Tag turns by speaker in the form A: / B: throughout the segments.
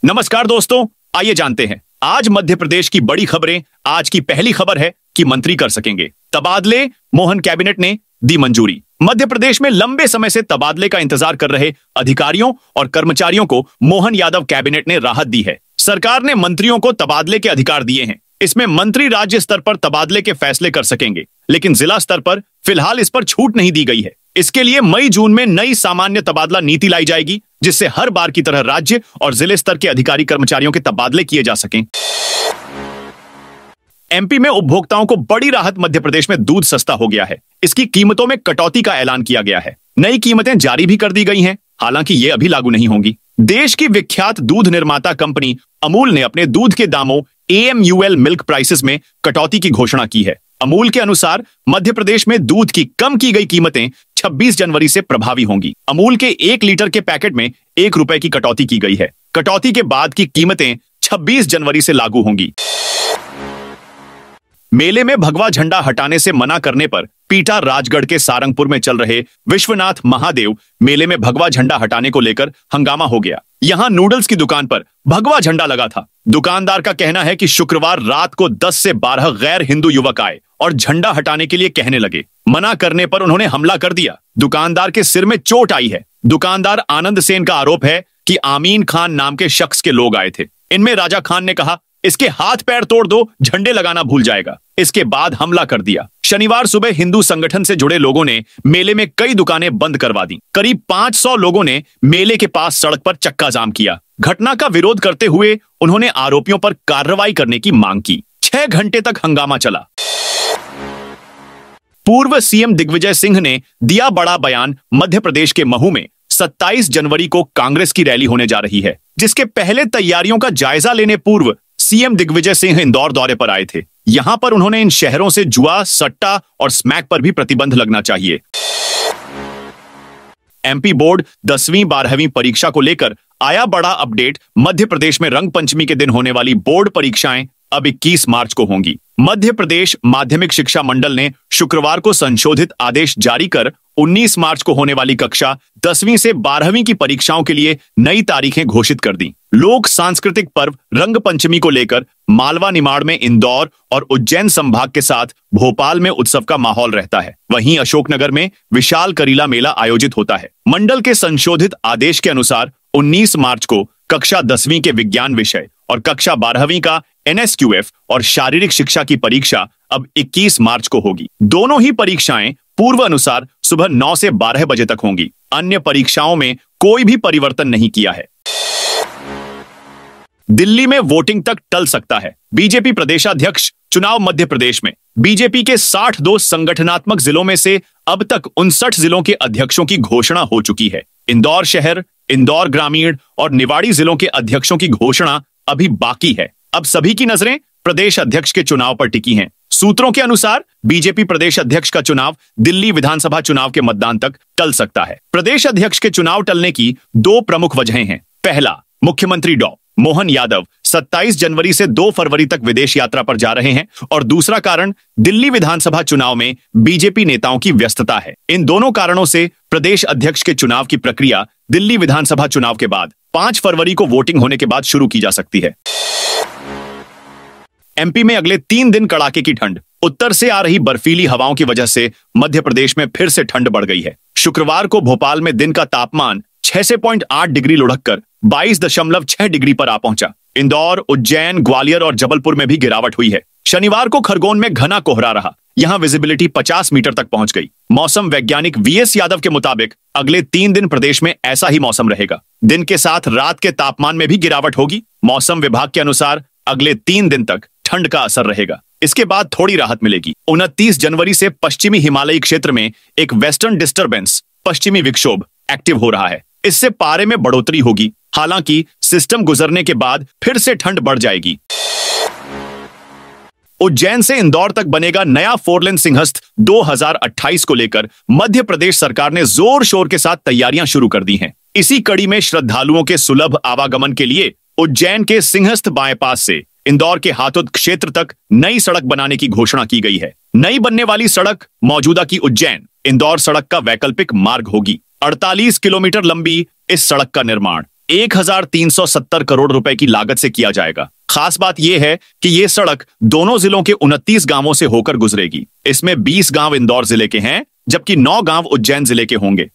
A: नमस्कार दोस्तों, आइए जानते हैं आज मध्य प्रदेश की बड़ी खबरें। आज की पहली खबर है कि मंत्री कर सकेंगे तबादले, मोहन कैबिनेट ने दी मंजूरी। मध्य प्रदेश में लंबे समय से तबादले का इंतजार कर रहे अधिकारियों और कर्मचारियों को मोहन यादव कैबिनेट ने राहत दी है। सरकार ने मंत्रियों को तबादले के अधिकार दिए हैं। इसमें मंत्री राज्य स्तर पर तबादले के फैसले कर सकेंगे, लेकिन जिला स्तर पर फिलहाल इस पर छूट नहीं दी गई है। इसके लिए मई जून में नई सामान्य तबादला नीति लाई जाएगी, जिससे हर बार की तरह राज्य और जिले स्तर के अधिकारी कर्मचारियों के तबादले किए जा सकें। एमपी में उपभोक्ताओं को बड़ी राहत। मध्य प्रदेश में दूध सस्ता हो गया है। इसकी कीमतों में कटौती का ऐलान किया गया है। नई कीमतें जारी भी कर दी गई हैं, हालांकि ये अभी लागू नहीं होंगी। देश की विख्यात दूध निर्माता कंपनी अमूल ने अपने दूध के दामों AMUL मिल्क प्राइसेस में कटौती की घोषणा की है। अमूल के अनुसार मध्य प्रदेश में दूध की कम की गई कीमतें 26 जनवरी से प्रभावी होंगी। अमूल के 1 लीटर के पैकेट में ₹1 की कटौती की गई है। कटौती के बाद की कीमतें 26 जनवरी से लागू होंगी। मेले में भगवा झंडा हटाने से मना करने पर पीटा राजगढ़ के सारंगपुर में चल रहे विश्वनाथ महादेव मेले में भगवा झंडा हटाने को लेकर हंगामा हो गया। यहां नूडल्स की दुकान पर भगवा झंडा लगा था। दुकानदार का कहना है कि शुक्रवार रात को 10 से 12 गैर हिंदू युवक आए और झंडा हटाने के लिए कहने लगे। मना करने पर उन्होंने हमला कर दिया। दुकानदार के सिर में चोट आई है। दुकानदार आनंद सेन का आरोप है कि आमीन खान नाम के शख्स के लोग आए थे। इनमें राजा खान ने कहा, इसके हाथ पैर तोड़ दो, झंडे लगाना भूल जाएगा। इसके बाद हमला कर दिया। शनिवार सुबह हिंदू संगठन से जुड़े लोगों ने मेले में कई दुकानें बंद करवा दी। करीब 500 लोगों ने मेले के पास सड़क पर चक्का जाम किया। घटना का विरोध करते हुए उन्होंने आरोपियों पर कार्रवाई करने की मांग की। 6 घंटे तक हंगामा चला। पूर्व सीएम दिग्विजय सिंह ने दिया बड़ा बयान। मध्य प्रदेश के महू में 27 जनवरी को कांग्रेस की रैली होने जा रही है, जिसके पहले तैयारियों का जायजा लेने पूर्व सीएम दिग्विजय सिंह इंदौर दौरे पर आए थे। यहां पर उन्होंने इन शहरों से जुआ, सट्टा और स्मैक पर भी प्रतिबंध लगना चाहिए। एमपी बोर्ड 10वीं 12वीं परीक्षा को लेकर आया बड़ा अपडेट। मध्य प्रदेश में रंग पंचमी के दिन होने वाली बोर्ड परीक्षाएं अब 21 मार्च को होंगी। मध्य प्रदेश माध्यमिक शिक्षा मंडल ने शुक्रवार को संशोधित आदेश जारी कर 19 मार्च को होने वाली कक्षा 10वीं से 12वीं की परीक्षाओं के लिए नई तारीखें घोषित कर दी। लोक सांस्कृतिक पर्व रंग पंचमी को लेकर मालवा निमाड़ में इंदौर और उज्जैन संभाग के साथ भोपाल में उत्सव का माहौल रहता है। वहीं अशोकनगर में विशाल करीला मेला आयोजित होता है। मंडल के संशोधित आदेश के अनुसार 19 मार्च को कक्षा 10वीं के विज्ञान विषय और कक्षा 12वीं का NSQF और शारीरिक शिक्षा की परीक्षा अब 21 मार्च को होगी। दोनों ही परीक्षाएं पूर्व अनुसार सुबह 9 से 12 बजे तक होंगी। अन्य परीक्षाओं में कोई भी परिवर्तन नहीं किया है। दिल्ली में वोटिंग तक टल सकता है। बीजेपी प्रदेशाध्यक्ष चुनाव। मध्य प्रदेश में बीजेपी के 62 संगठनात्मक जिलों में से अब तक 59 जिलों के अध्यक्षों की घोषणा हो चुकी है। इंदौर शहर, इंदौर ग्रामीण और निवाड़ी जिलों के अध्यक्षों की घोषणा अभी बाकी है। अब सभी की नजरें प्रदेश अध्यक्ष के चुनाव पर टिकी हैं। सूत्रों के अनुसार बीजेपी प्रदेश अध्यक्ष का चुनाव दिल्ली विधानसभा चुनाव के मतदान तक टल सकता है। प्रदेश अध्यक्ष के चुनाव टलने की 2 प्रमुख वजहें हैं। पहला, मुख्यमंत्री डॉ मोहन यादव 27 जनवरी से 2 फरवरी तक विदेश यात्रा पर जा रहे हैं और दूसरा कारण दिल्ली विधानसभा चुनाव में बीजेपी नेताओं की व्यस्तता है। इन दोनों कारणों से प्रदेश अध्यक्ष के चुनाव की प्रक्रिया दिल्ली विधानसभा चुनाव के बाद 5 फरवरी को वोटिंग होने के बाद शुरू की जा सकती है। एमपी में अगले 3 दिन कड़ाके की ठंड। उत्तर से आ रही बर्फीली हवाओं की वजह से मध्य प्रदेश में फिर से ठंड बढ़ गई है। शुक्रवार को भोपाल में दिन का तापमान 6.8 डिग्री लुढ़ककर 22.6 डिग्री पर आ पहुंचा। इंदौर, उज्जैन, ग्वालियर और जबलपुर में भी गिरावट हुई है। शनिवार को खरगोन में घना कोहरा रहा। यहां विजिबिलिटी 50 मीटर तक पहुंच गई। मौसम वैज्ञानिक VS यादव के मुताबिक अगले 3 दिन प्रदेश में ऐसा ही मौसम रहेगा। दिन के साथ रात के तापमान में भी गिरावट होगी। मौसम विभाग के अनुसार अगले 3 दिन तक ठंड का असर रहेगा। इसके बाद थोड़ी राहत मिलेगी। 29 जनवरी से पश्चिमी हिमालयी क्षेत्र में एक वेस्टर्न डिस्टर्बेंस, पश्चिमी विक्षोभ एक्टिव हो रहा है। इससे पारे में बढ़ोतरी होगी। हालांकि सिस्टम गुजरने के बाद फिर से ठंड बढ़ जाएगी। उज्जैन से इंदौर तक बनेगा नया 4 लेन सिंहस्थ 2028 को लेकर मध्य प्रदेश सरकार ने जोर शोर के साथ तैयारियां शुरू कर दी हैं। इसी कड़ी में श्रद्धालुओं के सुलभ आवागमन के लिए उज्जैन के सिंहस्थ बाईपास से इंदौर के हाथोद क्षेत्र तक नई सड़क बनाने की घोषणा की गई है। नई बनने वाली सड़क मौजूदा की उज्जैन इंदौर सड़क का वैकल्पिक मार्ग होगी। 48 किलोमीटर लंबी इस सड़क का निर्माण 1370 करोड़ रुपए की लागत से किया जाएगा। खास बात यह है कि यह सड़क दोनों जिलों के 29 गांवों से होकर गुजरेगी। इसमें 20 गांव इंदौर जिले के हैं, जबकि 9 गांव उज्जैन जिले के होंगे।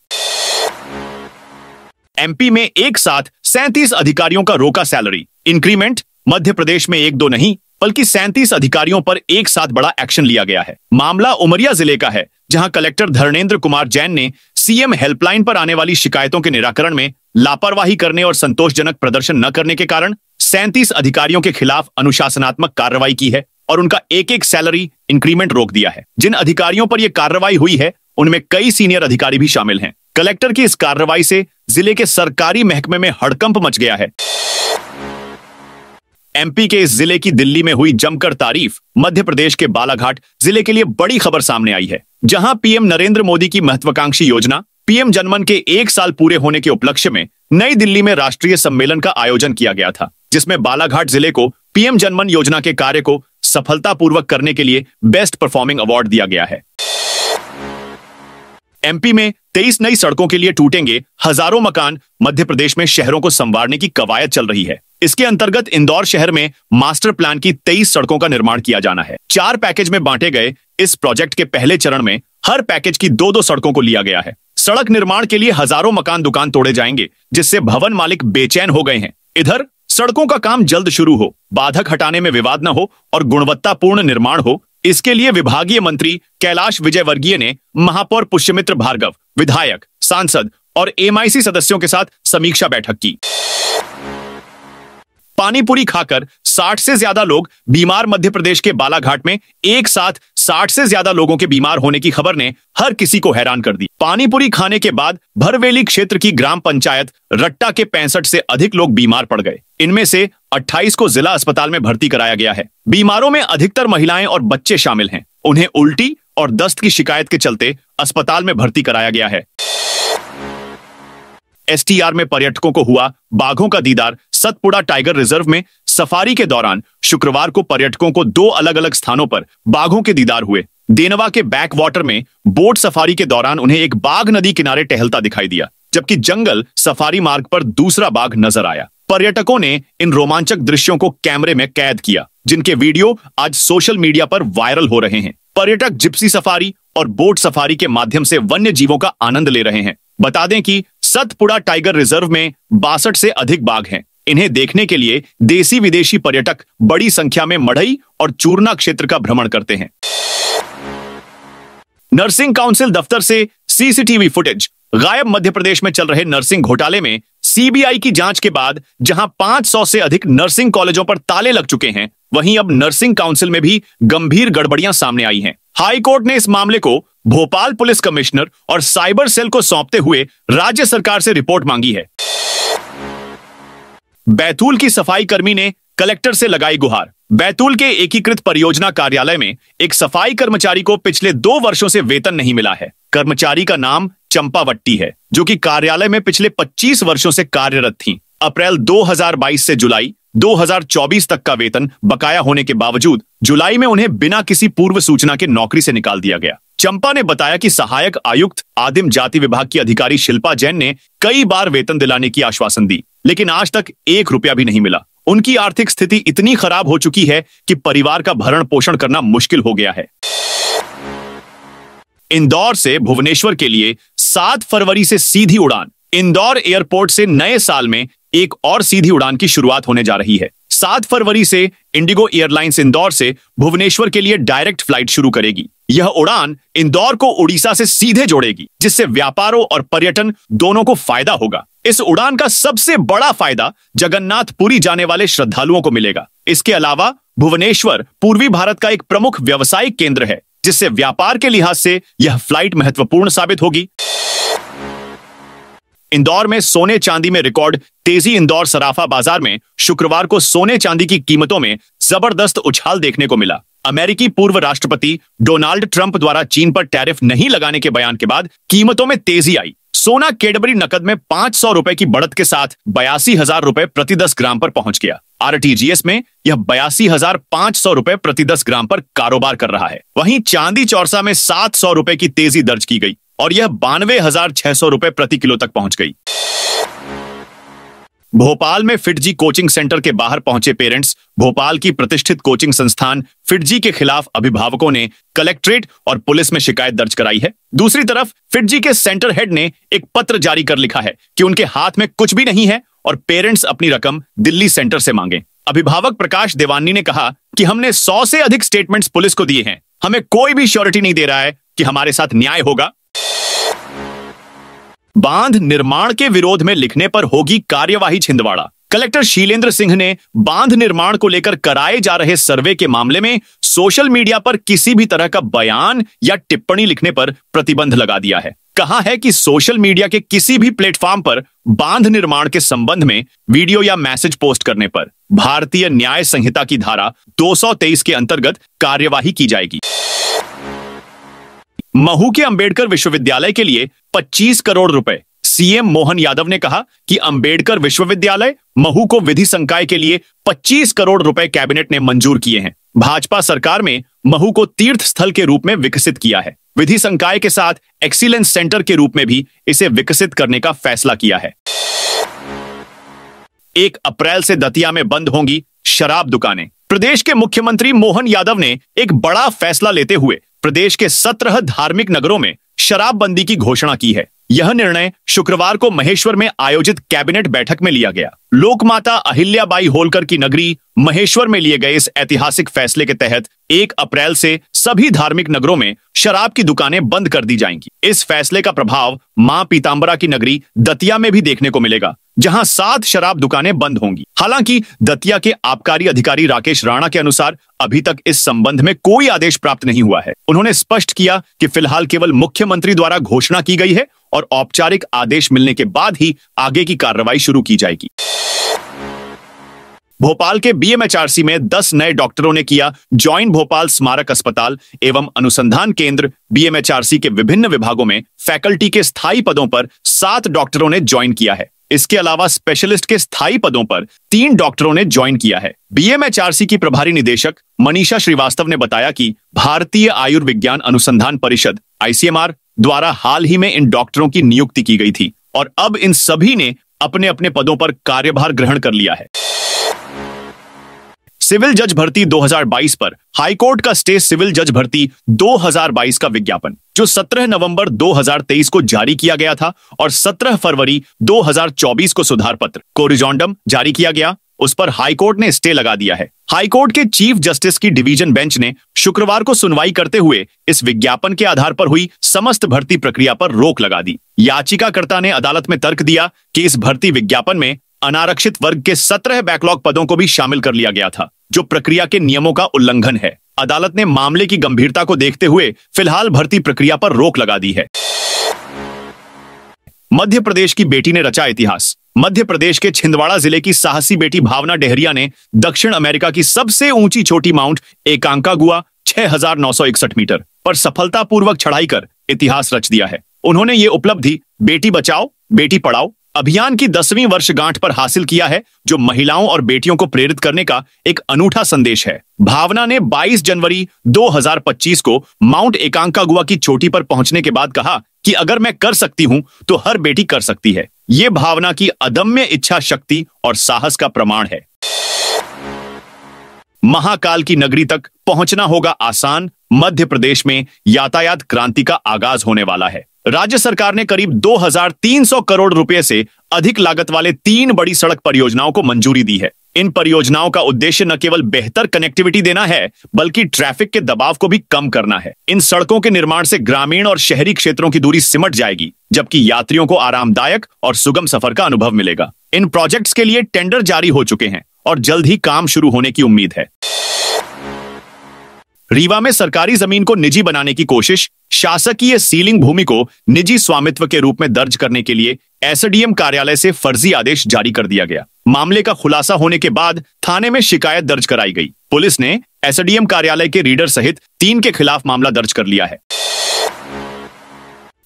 A: एमपी में एक साथ 37 अधिकारियों का रोका सैलरी इंक्रीमेंट। मध्य प्रदेश में 1-2 नहीं बल्कि 37 अधिकारियों पर एक साथ बड़ा एक्शन लिया गया है। मामला उमरिया जिले का है, जहां कलेक्टर धर्मेंद्र कुमार जैन ने सीएम हेल्पलाइन पर आने वाली शिकायतों के निराकरण में लापरवाही करने और संतोषजनक प्रदर्शन न करने के कारण 37 अधिकारियों के खिलाफ अनुशासनात्मक कार्रवाई की है और उनका एक सैलरी इंक्रीमेंट रोक दिया है। जिन अधिकारियों पर यह कार्रवाई हुई है उनमें कई सीनियर अधिकारी भी शामिल हैं। कलेक्टर की इस कार्रवाई से जिले के सरकारी महकमे में हड़कंप मच गया है। एमपी के इस जिले की दिल्ली में हुई जमकर तारीफ मध्य प्रदेश के बालाघाट जिले के लिए बड़ी खबर सामने आई है, जहां पीएम नरेंद्र मोदी की महत्वाकांक्षी योजना पीएम जनमन के 1 साल पूरे होने के उपलक्ष्य में नई दिल्ली में राष्ट्रीय सम्मेलन का आयोजन किया गया था, जिसमें बालाघाट जिले को पीएम जनमन योजना के कार्य को सफलतापूर्वक करने के लिए बेस्ट परफॉर्मिंग अवार्ड दिया गया है। एमपी में 23 नई सड़कों के लिए टूटेंगे हजारों मकान। मध्य प्रदेश में शहरों को संवारने की कवायद चल रही है। इसके अंतर्गत इंदौर शहर में मास्टर प्लान की 23 सड़कों का निर्माण किया जाना है। 4 पैकेज में बांटे गए इस प्रोजेक्ट के पहले चरण में हर पैकेज की 2-2 सड़कों को लिया गया है। सड़क निर्माण के लिए हजारों मकान दुकान तोड़े जाएंगे, जिससे भवन मालिक बेचैन हो गए हैं। इधर सड़कों का काम जल्द शुरू हो, बाधक हटाने में विवाद न हो और गुणवत्तापूर्ण निर्माण हो, इसके लिए विभागीय मंत्री कैलाश विजयवर्गीय ने महापौर पुष्यमित्र भार्गव, विधायक, सांसद और एमआईसी सदस्यों के साथ समीक्षा बैठक की। पानीपुरी खाकर 60 से ज्यादा लोग बीमार। मध्य प्रदेश के बालाघाट में एक साथ 60 से ज्यादा लोगों के बीमार होने की खबर ने हर किसी को हैरान कर दी। पानीपुरी खाने के बाद भरवेली क्षेत्र की ग्राम पंचायत रट्टा के 65 से अधिक लोग बीमार पड़ गए। इनमें से 28 को जिला अस्पताल में भर्ती कराया गया है। बीमारों में अधिकतर महिलाएं और बच्चे शामिल हैं। उन्हें उल्टी और दस्त की शिकायत के चलते अस्पताल में भर्ती कराया गया है। एसटीआर में पर्यटकों को हुआ बाघों का दीदार। सतपुड़ा टाइगर रिजर्व में सफारी के दौरान शुक्रवार को पर्यटकों को 2 अलग-अलग स्थानों पर बाघों के दीदार हुए। देनवा के बैक वाटर में बोट सफारी के दौरान उन्हें एक बाघ नदी किनारे टहलता दिखाई दिया, जबकि जंगल सफारी मार्ग पर दूसरा बाघ नजर आया। पर्यटकों ने इन रोमांचक दृश्यों को कैमरे में कैद किया, जिनके वीडियो आज सोशल मीडिया पर वायरल हो रहे हैं। पर्यटक जिप्सी सफारी और बोट सफारी के माध्यम से वन्य जीवों का आनंद ले रहे हैं। बता दें कि सतपुड़ा टाइगर रिजर्व में 62 से अधिक बाघ हैं। इन्हें देखने के लिए देसी विदेशी पर्यटक बड़ी संख्या में मढ़ई और चूरना क्षेत्र का भ्रमण करते हैं। नर्सिंग काउंसिल दफ्तर से सीसीटीवी फुटेज गायब। मध्य प्रदेश में चल रहे नर्सिंग घोटाले में सीबीआई की जांच के बाद जहां 500 से अधिक नर्सिंग कॉलेजों पर ताले लग चुके हैं, वहीं अब नर्सिंग काउंसिल में भी गंभीर गड़बड़ियां सामने आई हैं। हाई कोर्ट ने इस मामले को भोपाल पुलिस कमिश्नर और साइबर सेल को सौंपते हुए राज्य सरकार से रिपोर्ट मांगी है। बैतूल की सफाई कर्मी ने कलेक्टर से लगाई गुहार। बैतूल के एकीकृत परियोजना कार्यालय में एक सफाई कर्मचारी को पिछले 2 वर्षों से वेतन नहीं मिला है। कर्मचारी का नाम चंपावट्टी है, जो कि कार्यालय में पिछले 25 वर्षों से कार्यरत थी। अप्रैल 2022 से जुलाई 2024 तक का वेतन बकाया होने के बावजूद जुलाई में उन्हें बिना किसी पूर्व सूचना के नौकरी से निकाल दिया गया। चंपा ने बताया कि सहायक आयुक्त आदिम जाति विभाग की अधिकारी शिल्पा जैन ने कई बार वेतन दिलाने की आश्वासन दी, लेकिन आज तक 1 रुपया भी नहीं मिला। उनकी आर्थिक स्थिति इतनी खराब हो चुकी है कि परिवार का भरण पोषण करना मुश्किल हो गया है। इंदौर से भुवनेश्वर के लिए 7 फरवरी से सीधी उड़ान। इंदौर एयरपोर्ट से नए साल में एक और सीधी उड़ान की शुरुआत होने जा रही है। 7 फरवरी से इंडिगो एयरलाइंस इंदौर से भुवनेश्वर के लिए डायरेक्ट फ्लाइट शुरू करेगी। यह उड़ान इंदौर को उड़ीसा से सीधे जोड़ेगी, जिससे व्यापारों और पर्यटन दोनों को फायदा होगा। इस उड़ान का सबसे बड़ा फायदा जगन्नाथपुरी जाने वाले श्रद्धालुओं को मिलेगा। इसके अलावा भुवनेश्वर पूर्वी भारत का एक प्रमुख व्यावसायिक केंद्र है, जिससे व्यापार के लिहाज से यह फ्लाइट महत्वपूर्ण साबित होगी। इंदौर में सोने चांदी में रिकॉर्ड तेजी। इंदौर सराफा बाजार में शुक्रवार को सोने चांदी की कीमतों में जबरदस्त उछाल देखने को मिला। अमेरिकी पूर्व राष्ट्रपति डोनाल्ड ट्रंप द्वारा चीन पर टैरिफ नहीं लगाने के बयान के बाद कीमतों में तेजी आई। सोना कैडबरी नकद में 500 रुपए की बढ़त के साथ 82,000 रुपए प्रति 10 ग्राम पर पहुंच गया। आरटीजीएस में यह 82,500 रुपए प्रति 10 ग्राम पर कारोबार कर रहा है। वहीं चांदी चौरसा में 700 रुपए की तेजी दर्ज की गई और यह 92,600 रुपए प्रति किलो तक पहुंच गई। भोपाल में फिटजी कोचिंग सेंटर के बाहर पहुंचे पेरेंट्स। भोपाल की प्रतिष्ठित कोचिंग संस्थान फिटजी के खिलाफ अभिभावकों ने कलेक्ट्रेट और पुलिस में शिकायत दर्ज कराई है। दूसरी तरफ फिटजी के सेंटर हेड ने एक पत्र जारी कर लिखा है कि उनके हाथ में कुछ भी नहीं है और पेरेंट्स अपनी रकम दिल्ली सेंटर से मांगे। अभिभावक प्रकाश देवानी ने कहा कि हमने 100 से अधिक स्टेटमेंट्स पुलिस को दिए हैं, हमें कोई भी श्योरिटी नहीं दे रहा है कि हमारे साथ न्याय होगा। बांध निर्माण के विरोध में लिखने पर होगी कार्यवाही। छिंदवाड़ा कलेक्टर शीलेंद्र सिंह ने बांध निर्माण को लेकर कराए जा रहे सर्वे के मामले में सोशल मीडिया पर किसी भी तरह का बयान या टिप्पणी लिखने पर प्रतिबंध लगा दिया है। कहा है कि सोशल मीडिया के किसी भी प्लेटफॉर्म पर बांध निर्माण के संबंध में वीडियो या मैसेज पोस्ट करने पर भारतीय न्याय संहिता की धारा 223 के अंतर्गत कार्यवाही की जाएगी। महू के अंबेडकर विश्वविद्यालय के लिए 25 करोड़ रुपए। सीएम मोहन यादव ने कहा कि अंबेडकर विश्वविद्यालय महू को विधि संकाय के लिए 25 करोड़ रुपए कैबिनेट ने मंजूर किए हैं। भाजपा सरकार में महू को तीर्थ स्थल के रूप में विकसित किया है। विधि संकाय के साथ एक्सीलेंस सेंटर के रूप में भी इसे विकसित करने का फैसला किया है। 1 अप्रैल से दतिया में बंद होंगी शराब दुकानें। प्रदेश के मुख्यमंत्री मोहन यादव ने एक बड़ा फैसला लेते हुए प्रदेश के 17 धार्मिक नगरों में शराबबंदी की घोषणा की है। यह निर्णय शुक्रवार को महेश्वर में आयोजित कैबिनेट बैठक में लिया गया। लोकमाता अहिल्याबाई होलकर की नगरी महेश्वर में लिए गए इस ऐतिहासिक फैसले के तहत 1 अप्रैल से सभी धार्मिक नगरों में शराब की दुकानें बंद कर दी जाएंगी। इस फैसले का प्रभाव मां पीतांबरा की नगरी दतिया में भी देखने को मिलेगा, जहां 7 शराब दुकानें बंद होंगी। हालांकि दतिया के आबकारी अधिकारी राकेश राणा के अनुसार अभी तक इस संबंध में कोई आदेश प्राप्त नहीं हुआ है। उन्होंने स्पष्ट किया कि फिलहाल केवल मुख्यमंत्री द्वारा घोषणा की गई है और औपचारिक आदेश मिलने के बाद ही आगे की कार्रवाई शुरू की जाएगी। भोपाल के बीएमएचआरसी में 10 नए डॉक्टरों ने किया ज्वाइन भोपाल स्मारक अस्पताल एवं अनुसंधान केंद्र बीएमएचआरसी के विभिन्न विभागों में फैकल्टी के स्थायी पदों पर 7 डॉक्टरों ने ज्वाइन किया है। इसके अलावा स्पेशलिस्ट के स्थायी पदों पर 3 डॉक्टरों ने ज्वाइन किया है। बीएमएचआरसी की प्रभारी निदेशक मनीषा श्रीवास्तव ने बताया कि भारतीय आयुर्विज्ञान अनुसंधान परिषद आईसीएमआर द्वारा हाल ही में इन डॉक्टरों की नियुक्ति की गई थी और अब इन सभी ने अपने अपने पदों पर कार्यभार ग्रहण कर लिया है। सिविल जज भर्ती 2022 पर हाईकोर्ट का स्टे। सिविल जज भर्ती 2022 का विज्ञापन जो 17 नवंबर 2023 को जारी किया गया था और 17 फरवरी 2024 को सुधार पत्र कोरिजोंडम जारी किया गया, उस पर हाईकोर्ट ने स्टे लगा दिया है। हाईकोर्ट के चीफ जस्टिस की डिवीजन बेंच ने शुक्रवार को सुनवाई करते हुए इस विज्ञापन के आधार पर हुई समस्त भर्ती प्रक्रिया पर रोक लगा दी। याचिकाकर्ता ने अदालत में तर्क दिया कि इस भर्ती विज्ञापन में अनारक्षित वर्ग के 17 बैकलॉग पदों को भी शामिल कर लिया गया था, जो प्रक्रिया के नियमों का उल्लंघन है। अदालत ने मामले की गंभीरता को देखते हुए फिलहाल भर्ती प्रक्रिया पर रोक लगा दी है। मध्य प्रदेश की बेटी ने रचा इतिहास। मध्य प्रदेश के छिंदवाड़ा जिले की साहसी बेटी भावना डेहरिया ने दक्षिण अमेरिका की सबसे ऊंची चोटी माउंट एकांकागुआ 6,961 मीटर पर सफलतापूर्वक चढ़ाई कर इतिहास रच दिया है। उन्होंने ये उपलब्धि बेटी बचाओ बेटी पढ़ाओ अभियान की 10वीं वर्षगांठ पर हासिल किया है, जो महिलाओं और बेटियों को प्रेरित करने का एक अनूठा संदेश है। भावना ने 22 जनवरी 2025 को माउंट एकांकागुआ की चोटी पर पहुंचने के बाद कहा कि अगर मैं कर सकती हूं तो हर बेटी कर सकती है। ये भावना की अदम्य इच्छा शक्ति और साहस का प्रमाण है। महाकाल की नगरी तक पहुंचना होगा आसान। मध्य प्रदेश में यातायात क्रांति का आगाज होने वाला है। राज्य सरकार ने करीब 2,300 करोड़ रुपए से अधिक लागत वाले 3 बड़ी सड़क परियोजनाओं को मंजूरी दी है। इन परियोजनाओं का उद्देश्य न केवल बेहतर कनेक्टिविटी देना है, बल्कि ट्रैफिक के दबाव को भी कम करना है। इन सड़कों के निर्माण से ग्रामीण और शहरी क्षेत्रों की दूरी सिमट जाएगी, जबकि यात्रियों को आरामदायक और सुगम सफर का अनुभव मिलेगा। इन प्रोजेक्ट्स के लिए टेंडर जारी हो चुके हैं और जल्द ही काम शुरू होने की उम्मीद है। रीवा में सरकारी जमीन को निजी बनाने की कोशिश। शासकीय सीलिंग भूमि को निजी स्वामित्व के रूप में दर्ज करने के लिए एसडीएम कार्यालय से फर्जी आदेश जारी कर दिया गया। मामले का खुलासा होने के बाद थाने में शिकायत दर्ज कराई गई। पुलिस ने एसडीएम कार्यालय के रीडर सहित 3 के खिलाफ मामला दर्ज कर लिया है।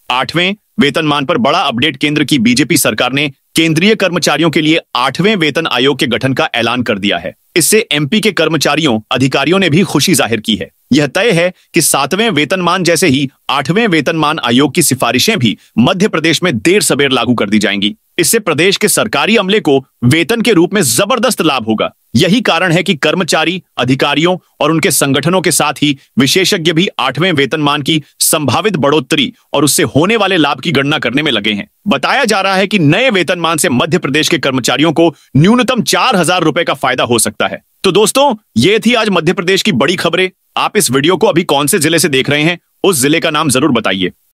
A: 8वें वेतनमान पर बड़ा अपडेट। केंद्र की बीजेपी सरकार ने केंद्रीय कर्मचारियों के लिए 8वें वेतन आयोग के गठन का ऐलान कर दिया है। इससे एमपी के कर्मचारियों अधिकारियों ने भी खुशी जाहिर की है। यह तय है कि 7वें वेतनमान जैसे ही 8वें वेतनमान आयोग की सिफारिशें भी मध्य प्रदेश में देर सबेर लागू कर दी जाएंगी। इससे प्रदेश के सरकारी अमले को वेतन के रूप में जबरदस्त लाभ होगा। यही कारण है कि कर्मचारी, अधिकारियों और उनके संगठनों के साथ ही विशेषज्ञ भी 8वें वेतनमान की संभावित बढ़ोतरी और उससे होने वाले लाभ की गणना करने में लगे हैं। बताया जा रहा है कि नए वेतनमान से मध्य प्रदेश के कर्मचारियों को न्यूनतम 4,000 रुपए का फायदा हो सकता है। तो दोस्तों, ये थी आज मध्य प्रदेश की बड़ी खबरें। आप इस वीडियो को अभी कौन से जिले से देख रहे हैं, उस जिले का नाम जरूर बताइए।